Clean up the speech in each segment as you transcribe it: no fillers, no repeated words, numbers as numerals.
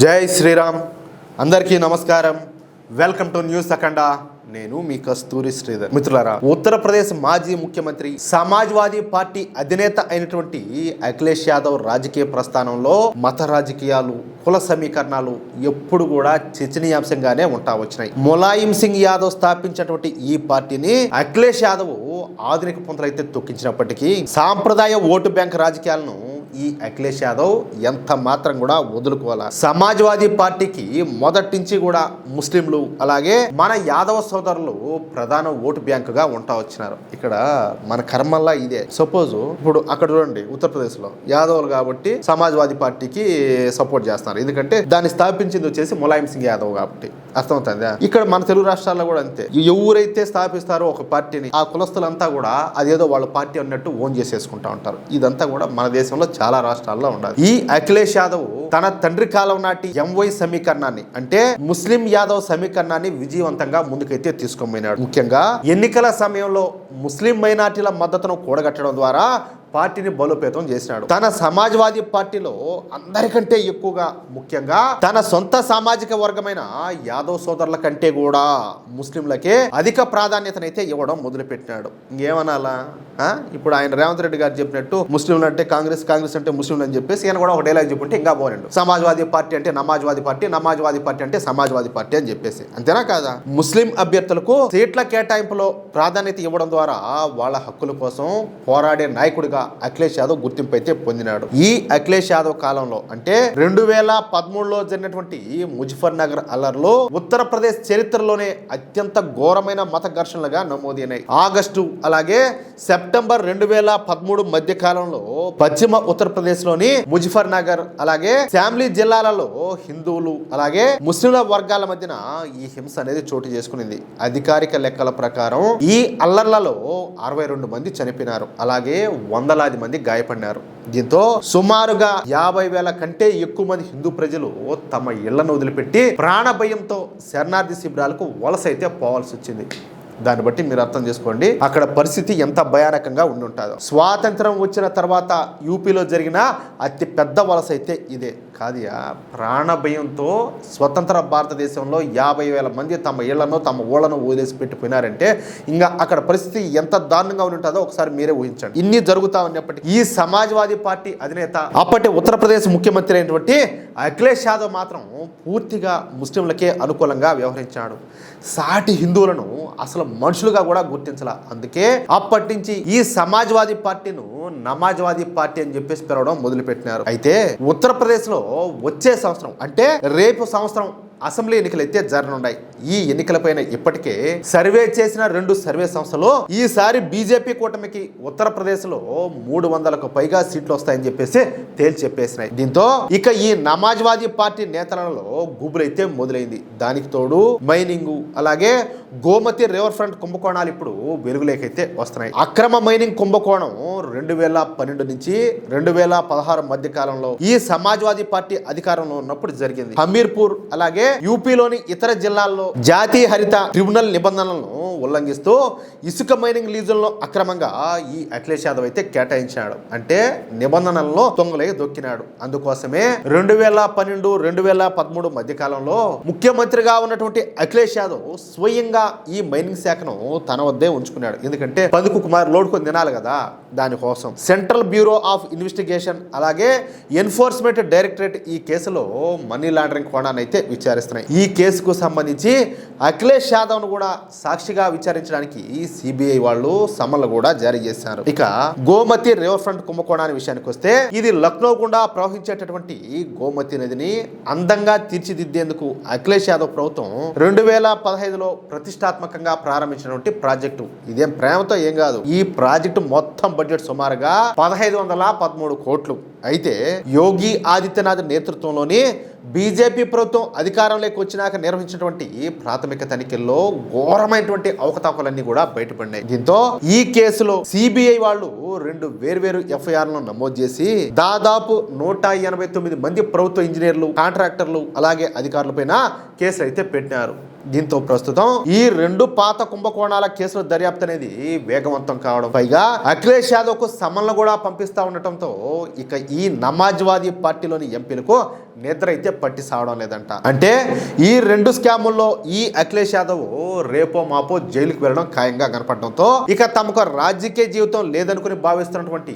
జై శ్రీరామ్. అందరికీ నమస్కారం. వెల్కమ్ టు న్యూస్ అఖండ. నేను మీ కస్తూరి శ్రీధర్. మిత్రులారా, ఉత్తరప్రదేశ్ మాజీ ముఖ్యమంత్రి సమాజ్వాదీ పార్టీ అధినేత అయినటువంటి అఖిలేష్ యాదవ్ రాజకీయ ప్రస్థానంలో మత రాజకీయాలు, కుల సమీకరణాలు ఎప్పుడు కూడా చర్చనీయాంశంగానే ఉంటా వచ్చినాయి. ములాయం సింగ్ యాదవ్ స్థాపించినటువంటి ఈ పార్టీని అఖిలేష్ యాదవ్ ఆధునిక పుంతలైతే తొక్కించినప్పటికీ సాంప్రదాయ ఓటు బ్యాంక్ రాజకీయాలను ఈ అఖిలేష్ యాదవ్ ఎంత మాత్రం కూడా వదులుకోవాలా. సమాజ్వాదీ పార్టీకి మొదటి నుంచి కూడా ముస్లింలు అలాగే మన యాదవ సోదరులు ప్రధాన ఓటు బ్యాంకుగా ఉంటా వచ్చినారు. ఇక్కడ మన కర్మల్లా ఇదే. సపోజ్ ఇప్పుడు అక్కడ చూడండి, ఉత్తరప్రదేశ్ లో యాదవులు కాబట్టి సమాజ్వాదీ పార్టీకి సపోర్ట్ చేస్తున్నారు. ఎందుకంటే దాన్ని స్థాపించింది వచ్చేసి ములాయం సింగ్ యాదవ్ కాబట్టి. అర్థమవుతుందా? ఇక్కడ మన తెలుగు రాష్ట్రాల్లో కూడా అంతే. ఎవరైతే స్థాపిస్తారో ఒక పార్టీని, ఆ కులస్తులంతా కూడా అదేదో వాళ్ళ పార్టీ అన్నట్టు ఓన్ చేసేసుకుంటా ఉంటారు. ఇదంతా కూడా మన దేశంలో చాలా రాష్ట్రాల్లో ఉండాలి. ఈ అఖిలేష్ యాదవ్ తన తండ్రి కాలం నాటి ఎంవై సమీకరణాన్ని, అంటే ముస్లిం యాదవ్ సమీకరణాన్ని విజయవంతంగా ముందుకైతే తీసుకుపోయినాడు. ముఖ్యంగా ఎన్నికల సమయంలో ముస్లిం మైనార్టీల మద్దతును కూడగట్టడం ద్వారా పార్టీని బలోపేతం చేసినాడు. తన సమాజ్వాదీ పార్టీలో అందరికంటే ఎక్కువగా, ముఖ్యంగా తన సొంత సామాజిక వర్గమైన యాదవ్ సోదరుల కంటే కూడా ముస్లింలకే అధిక ప్రాధాన్యతనైతే ఇవ్వడం మొదలుపెట్టినాడు. ఇంకేమనాలా? ఇప్పుడు ఆయన రేవంత్ రెడ్డి గారు చెప్పినట్టు ముస్లింలు అంటే కాంగ్రెస్, కాంగ్రెస్ అంటే ముస్లింలు అని చెప్పేసి ఈయన కూడా ఒక డైలాగ్ చెప్పుంటే ఇంకా బాగుండు. సమాజ్వాదీ పార్టీ అంటే నమాజ్వాదీ పార్టీ, నమాజ్వాదీ పార్టీ అంటే సమాజ్వాదీ పార్టీ అని చెప్పేసి. అంతేనా కాదా? ముస్లిం అభ్యర్థులకు సీట్ల కేటాయింపులో ప్రాధాన్యత ఇవ్వడం ద్వారా వాళ్ళ హక్కుల కోసం పోరాడే నాయకుడిగా అఖిలేష్ యాదవ్ గుర్తింపు అయితే పొందినాడు. ఈ అఖిలేష్ యాదవ్ కాలంలో, అంటే 2013లో జరిగినటువంటి ముజఫర్ నగర్ అల్లర్లో ఉత్తరప్రదేశ్ చరిత్రలోనే అత్యంత ఘోరమైన మత ఘర్షణలుగా నమోదైనాయి. ఆగస్టు అలాగే సెప్టెంబర్ 2013 మధ్య కాలంలో పశ్చిమ ఉత్తరప్రదేశ్ లోని ముజఫర్ నగర్ అలాగే శామ్లీ జిల్లాలలో హిందువులు అలాగే ముస్లింల వర్గాల మధ్యన ఈ హింస అనేది చోటు చేసుకునింది. అధికారిక లెక్కల ప్రకారం ఈ అల్లర్లలో 62 మంది చనిపోయినారు, అలాగే వందలాది మంది గాయపడినారు. దీంతో సుమారుగా 50,000 కంటే ఎక్కువ మంది హిందూ ప్రజలు తమ ఇళ్లను వదిలిపెట్టి ప్రాణ భయంతో శరణార్థి శిబిరాలకు వలస అయితే పోవాల్సి వచ్చింది. దాన్ని బట్టి మీరు అర్థం చేసుకోండి అక్కడ పరిస్థితి ఎంత భయానకంగా ఉంటుందో. స్వాతంత్రం వచ్చిన తర్వాత యూపీలో జరిగిన అతి పెద్ద వలస అయితే ఇదే కాదియా. ప్రాణ భయంతో స్వతంత్ర భారతదేశంలో 50,000 మంది తమ ఇళ్లను, తమ ఊళ్ళను వదిలేసి పెట్టిపోయినారంటే ఇంకా అక్కడ పరిస్థితి ఎంత దారుణంగా ఉంటుందో ఒకసారి మీరే ఊహించండి. ఇన్ని జరుగుతా ఉన్నప్పటికీ ఈ సమాజ్వాదీ పార్టీ అధినేత, అప్పటి ఉత్తరప్రదేశ్ ముఖ్యమంత్రి అయినటువంటి అఖిలేష్ యాదవ్ మాత్రం పూర్తిగా ముస్లింలకే అనుకూలంగా వ్యవహరించాడు. సాటి హిందువులను అసలు మనుషులుగా కూడా గుర్తించాల. అందుకే అప్పటి నుంచి ఈ సమాజ్వాదీ పార్టీను నమాజ్వాదీ పార్టీ అని చెప్పేసి పిలవడం మొదలుపెట్టినారు. అయితే ఉత్తరప్రదేశ్ లో వచ్చే సంవత్సరం, అంటే రేపు సంవత్సరం అసెంబ్లీ ఎన్నికలు అయితే జరగనున్నాయి. ఈ ఎన్నికలపైన ఇప్పటికే సర్వే చేసిన 2 సర్వే సంస్థలు ఈసారి బీజేపీ కూటమికి ఉత్తరప్రదేశ్ లో 300కు పైగా సీట్లు వస్తాయని చెప్పేసి తేల్చి చెప్పేసినాయి. దీంతో ఇక ఈ నమాజ్వాదీ పార్టీ నేతలలో గుబులైతే మొదలైంది. దానికి తోడు మైనింగ్ అలాగే గోమతి రివర్ ఫ్రంట్ కుంభకోణాలు ఇప్పుడు వెలుగులేకైతే వస్తున్నాయి. అక్రమ మైనింగ్ కుంభకోణం 2012 నుంచి 2016 మధ్య కాలంలో ఈ సమాజ్వాదీ పార్టీ అధికారంలో ఉన్నప్పుడు జరిగింది. హమీర్పూర్ అలాగే యూపీలోని ఇతర జిల్లాల్లో జాతీయ హరిత ట్రిబ్యునల్ నిబంధనలను ఉల్లంఘిస్తూ ఇసుక మైనింగ్ లీజులను అక్రమంగా ఈ అఖిలేష్ యాదవ్ అయితే కేటాయించాడు. అంటే నిబంధనలను తొంగలై దొక్కినాడు. అందుకోసమే 2012, 2013 మధ్య కాలంలో ముఖ్యమంత్రిగా ఉన్నటువంటి అఖిలేష్ యాదవ్ స్వయంగా ఈ మైనింగ్ శాఖను తన వద్దే ఉంచుకున్నాడు. ఎందుకంటే పదుకు కుమార్ లోడుకొని తినాలి కదా, దానికోసం. సెంట్రల్ బ్యూరో ఆఫ్ ఇన్వెస్టిగేషన్ అలాగే ఎన్ఫోర్స్మెంట్ డైరెక్టరేట్ ఈ కేసులో మనీ లాండరింగ్ కోణాన్ని అయితే విచారిస్తున్నాయి. ఈ కేసుకు సంబంధించి అఖిలేష్ యాదవ్ ను కూడా సాక్షిగా విచారించడానికి సిబిఐ వాళ్ళు సమన్లు కూడా జారీ చేశారు. ఇక గోమతి రివర్ ఫ్రంట్ కుంభకోణాన్ని విషయానికి వస్తే, ఇది లక్నో గుండా ప్రవహించేటటువంటి గోమతి నదిని అందంగా తీర్చిదిద్దేందుకు అఖిలేష్ యాదవ్ ప్రభుత్వం 2015లో ప్రతిష్టాత్మకంగా ప్రారంభించినటువంటి ప్రాజెక్టు. ఇదేం ప్రేమతో ఏం కాదు. ఈ ప్రాజెక్టు మొత్తం బడ్జెట్ సుమారుగా 1513 కోట్లు. అయితే యోగి ఆదిత్యనాథ్ నేతృత్వంలోని బీజేపీ ప్రభుత్వం అధికారంలోకి వచ్చినాక నిర్వహించినటువంటి ప్రాథమిక తనిఖీల్లో ఘోరమైనటువంటి అవకతవకలన్నీ కూడా బయటపడినాయి. దీంతో ఈ కేసులో సిబిఐ వాళ్ళు 2 వేర్వేరు ఎఫ్ఐఆర్లను నమోదు చేసి దాదాపు 189 మంది ప్రభుత్వ ఇంజనీర్లు, కాంట్రాక్టర్లు అలాగే అధికారులపైన కేసులు అయితే పెట్టినారు. దీంతో ప్రస్తుతం ఈ 2 పాత కుంభకోణాల కేసుల దర్యాప్తు అనేది వేగవంతం కావడం, పైగా అఖిలేష్ యాదవ్ కు సమన్లు కూడా పంపిస్తా ఉండటంతో ఇక ఈ సమాజ్వాదీ పార్టీలోని ఎంపీలకు నిద్ర అయితే పట్టి సావడం లేదంట. అంటే ఈ 2 స్కాముల్లో ఈ అఖిలేష్ యాదవ్ రేపో మాపో జైలుకు వెళ్ళడం ఖాయంగా కనపడడంతో ఇక తమకు రాజకీయ జీవితం లేదనుకుని భావిస్తున్నటువంటి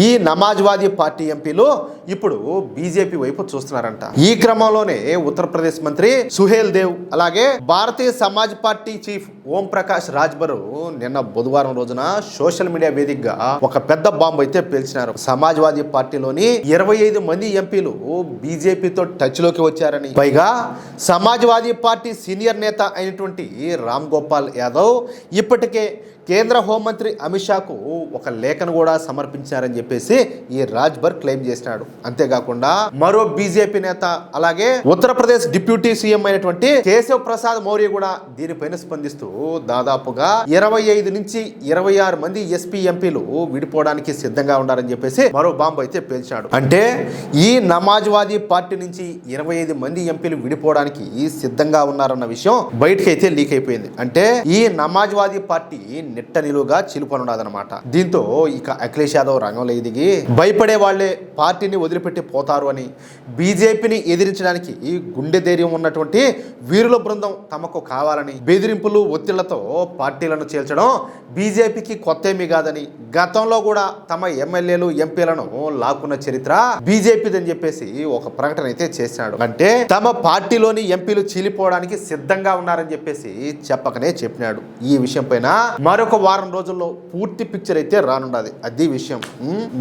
ఈ సమాజ్వాదీ పార్టీ ఎంపీలు ఇప్పుడు బీజేపీ వైపు చూస్తున్నారంట. ఈ క్రమంలోనే ఉత్తరప్రదేశ్ మంత్రి సుహేల్ దేవ్, అలాగే భారతీయ సమాజ్ పార్టీ చీఫ్ ఓం ప్రకాష్ రాజ్బరు నిన్న బుధవారం రోజున సోషల్ మీడియా వేదికగా ఒక పెద్ద బాంబు అయితే పేల్చినారు. సమాజ్వాదీ పార్టీలోని 25 మంది ఎంపీలు బీజేపీతో టచ్ లోకి వచ్చారని, పైగా సమాజ్వాదీ పార్టీ సీనియర్ నేత అయినటువంటి రామ్ గోపాల్ యాదవ్ ఇప్పటికే కేంద్ర హోంమంత్రి అమిత్ షాకు ఒక లేఖను కూడా సమర్పించారని చెప్పేసి ఈ రాజ్బర్ క్లెయిమ్ చేసినాడు. అంతేకాకుండా మరో బీజేపీ నేత, అలాగే ఉత్తరప్రదేశ్ డిప్యూటీ సీఎం అయినటువంటి కేశవ్ ప్రసాద్ మౌర్య కూడా దీనిపైన స్పందిస్తూ దాదాపుగా 25 నుంచి 26 మంది ఎస్పీ ఎంపీలు విడిపోవడానికి సిద్ధంగా ఉన్నారని చెప్పేసి మరో బాంబు అయితే పేల్చాడు. అంటే ఈ సమాజ్వాదీ పార్టీ నుంచి 25 మంది ఎంపీలు విడిపోవడానికి సిద్ధంగా ఉన్నారన్న విషయం బయటకైతే లీక్ అయిపోయింది. అంటే ఈ సమాజ్వాదీ పార్టీ నిట్ట నిలువుగా చిలుపనున్నదనమాట. దీంతో ఇక అఖిలేష్ యాదవ్ రంగంలో దిగి భయపడే వాళ్లే పార్టీని వదిలిపెట్టి పోతారు అని, బీజేపీని ఎదిరించడానికి ఈ గుండె ధైర్యం ఉన్నటువంటి వీరుల బృందం తమకు కావాలని బెదిరింపులు ఒత్తిళ్లతో పార్టీలను చేల్చడం బీజేపీకి కొత్త ఏమీ కాదని, గతంలో కూడా తమ ఎమ్మెల్యేలు ఎంపీలను లాక్కున్న చరిత్ర బీజేపీదని చెప్పేసి ఒక ప్రకటన అయితే చేశాడు. అంటే తమ పార్టీలోని ఎంపీలు చీలిపోవడానికి సిద్ధంగా ఉన్నారని చెప్పేసి చెప్పకనే చెప్పినాడు. ఈ విషయం పైన మరొక వారం రోజుల్లో పూర్తి పిక్చర్ అయితే రానున్నది. అది విషయం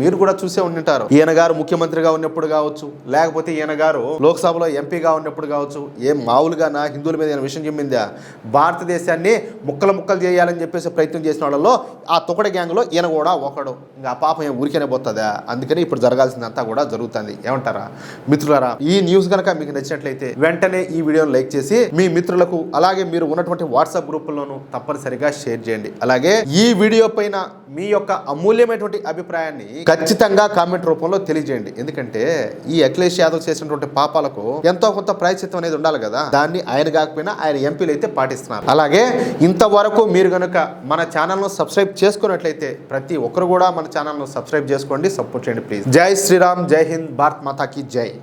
మీరు కూడా చూసే ఉంటుంటారు. ఈయన గారు ముఖ్యమంత్రిగా ఉన్నప్పుడు కావచ్చు, లేకపోతే ఈయన గారు లోక్సభలో ఎంపీగా ఉన్నప్పుడు కావచ్చు, ఏం మామూలుగా నా హిందువుల మీద ఈయన విషయం చెప్పిందా, భారతదేశాన్ని ముక్కలు ముక్కలు చేయాలని చెప్పేసి ప్రయత్నం చేసిన వాళ్ళలో ఆ తొకడ గ్యాంగ్లో ఈయన కూడా ఒకడు. ఇంకా ఆ పాపం ఏం ఊరికేనే పోతుందా, అందుకని ఇప్పుడు జరగాల్సిందంతా కూడా జరుగుతుంది. ఏమంటారా మిత్రులారా? ఈ న్యూస్ కనుక మీకు నచ్చినట్లయితే వెంటనే ఈ వీడియోను లైక్ చేసి మీ మిత్రులకు, అలాగే మీరు ఉన్నటువంటి వాట్సాప్ గ్రూపుల్లోనూ తప్పనిసరిగా షేర్ చేయండి. అలాగే ఈ వీడియో పైన మీ యొక్క అమూల్యమైనటువంటి అభిప్రాయాన్ని ఖచ్చితంగా కామెంట్ రూపంలో తెలియజేయండి. ఎందుకంటే ఈ అఖిలేష్ యాదవ్ చేసినటువంటి పాపాలకు ఎంతో కొంత ప్రాయశ్చిత్తం అనేది ఉండాలి కదా, దాన్ని ఆయన కాకపోయినా ఆయన ఎంపీలు అయితే పాటిస్తున్నారు. అలాగే ఇంతవరకు మీరు కనుక మన ఛానల్ను సబ్స్క్రైబ్ చేసుకున్నట్లయితే ప్రతి ఒక్కరు కూడా మన ఛానల్ను సబ్స్క్రైబ్ చేసుకోండి, సపోర్ట్ చేయండి ప్లీజ్. జై శ్రీరామ్, జై హింద్, భారత్ మాతాకి జై.